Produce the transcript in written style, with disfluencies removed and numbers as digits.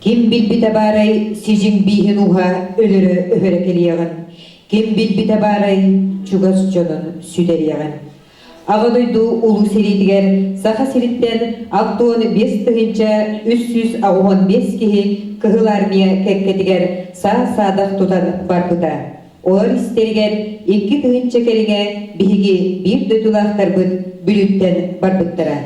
Kim bilbite baray sicin bihin uha ölürü öhörekeliyeğin. Kim bilbite baray çugas jonun süderiyeğin. Ağadoydu ulu seritiger, saha seritten 65 tığınca 315 kihi kıhıl armiya kekketiger sağ-sağdak tutan barbuta. Olar isteriger 2 tığınca kerine bihigi bir dötülahtar bud bülütten barbuttara.